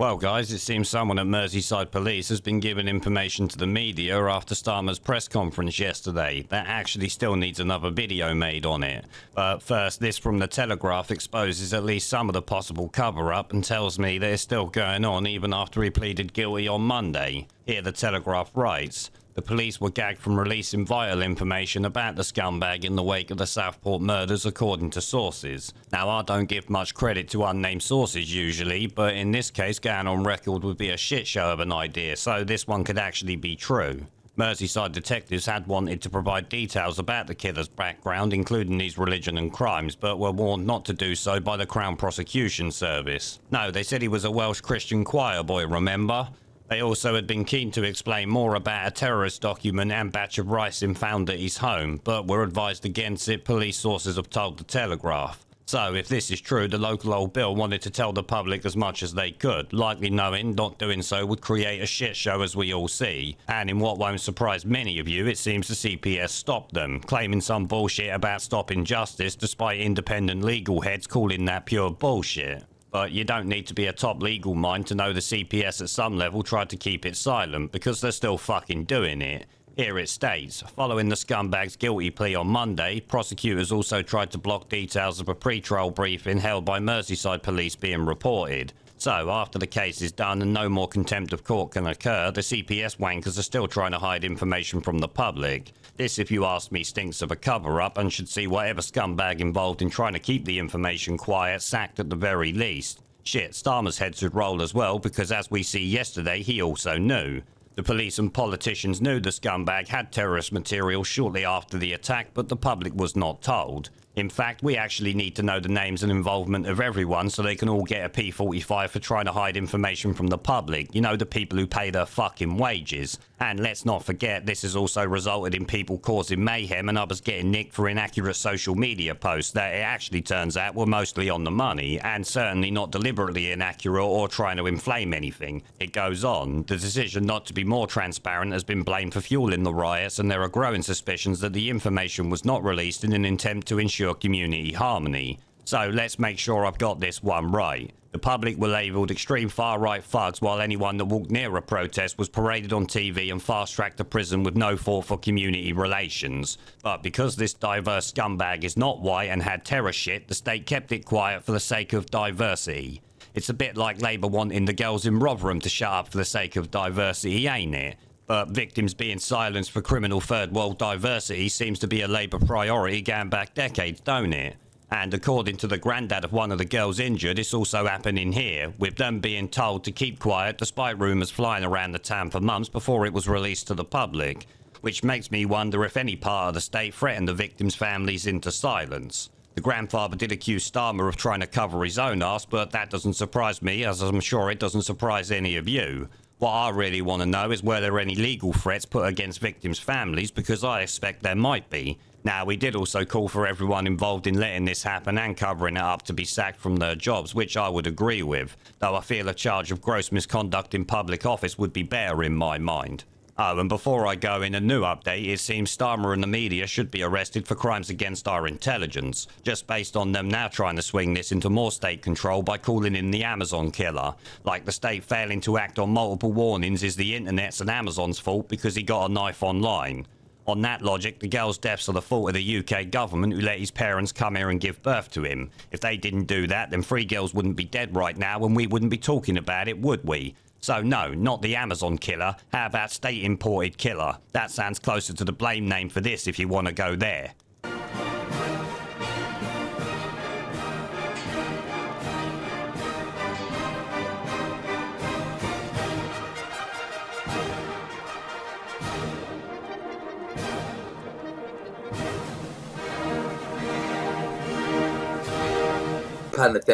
Well guys, it seems someone at Merseyside Police has been giving information to the media after Starmer's press conference yesterday. That actually still needs another video made on it. But first, this from the Telegraph exposes at least some of the possible cover-up and tells me that it's still going on even after he pleaded guilty on Monday. Here the Telegraph writes, the police were gagged from releasing vital information about the scumbag in the wake of the Southport murders, according to sources. Now, I don't give much credit to unnamed sources usually, but in this case, going on record would be a shit show of an idea, so this one could actually be true. Merseyside detectives had wanted to provide details about the killer's background, including his religion and crimes, but were warned not to do so by the Crown Prosecution Service. No, they said he was a Welsh Christian choir boy, remember? They also had been keen to explain more about a terrorist document and batch of ricin found at his home, but were advised against it, police sources have told the Telegraph. So, if this is true, the local old Bill wanted to tell the public as much as they could, likely knowing not doing so would create a shit show as we all see. And in what won't surprise many of you, it seems the CPS stopped them, claiming some bullshit about stopping justice despite independent legal heads calling that pure bullshit. But you don't need to be a top legal mind to know the CPS at some level tried to keep it silent, because they're still fucking doing it. Here it states, following the scumbag's guilty plea on Monday, prosecutors also tried to block details of a pre-trial briefing held by Merseyside Police being reported. So, after the case is done and no more contempt of court can occur, the CPS wankers are still trying to hide information from the public. This, if you ask me, stinks of a cover-up and should see whatever scumbag involved in trying to keep the information quiet sacked at the very least. Shit, Starmer's head should roll as well, because as we see yesterday, he also knew. The police and politicians knew the scumbag had terrorist material shortly after the attack, but the public was not told. In fact, we actually need to know the names and involvement of everyone so they can all get a P45 for trying to hide information from the public. You know, the people who pay their fucking wages. And let's not forget, this has also resulted in people causing mayhem and others getting nicked for inaccurate social media posts that it actually turns out were mostly on the money, and certainly not deliberately inaccurate or trying to inflame anything. It goes on. The decision not to be more transparent has been blamed for fueling the riots, and there are growing suspicions that the information was not released in an attempt to ensure community harmony. So let's make sure I've got this one right. The public were labelled extreme far-right thugs, while anyone that walked near a protest was paraded on TV and fast-tracked to prison with no thought for community relations. But because this diverse scumbag is not white and had terror shit, the state kept it quiet for the sake of diversity. It's a bit like Labour wanting the girls in Rotherham to shut up for the sake of diversity, ain't it? But victims being silenced for criminal third world diversity seems to be a Labour priority going back decades, don't it? And according to the granddad of one of the girls injured, it's also happening here, with them being told to keep quiet despite rumours flying around the town for months before it was released to the public. Which makes me wonder if any part of the state threatened the victims' families into silence. The grandfather did accuse Starmer of trying to cover his own arse, but that doesn't surprise me, as I'm sure it doesn't surprise any of you. What I really want to know is were there any legal threats put against victims' families, because I expect there might be. Now, we did also call for everyone involved in letting this happen and covering it up to be sacked from their jobs, which I would agree with, though I feel a charge of gross misconduct in public office would be better in my mind. Oh, and before I go, in a new update, it seems Starmer and the media should be arrested for crimes against our intelligence, just based on them now trying to swing this into more state control by calling in the Amazon killer. Like the state failing to act on multiple warnings is the internet's and Amazon's fault because he got a knife online. On that logic, the girl's deaths are the fault of the UK government who let his parents come here and give birth to him. If they didn't do that, then 3 girls wouldn't be dead right now and we wouldn't be talking about it, would we? So no, not the Amazon killer. How about state-imported killer? That sounds closer to the blame name for this if you want to go there. Pandemic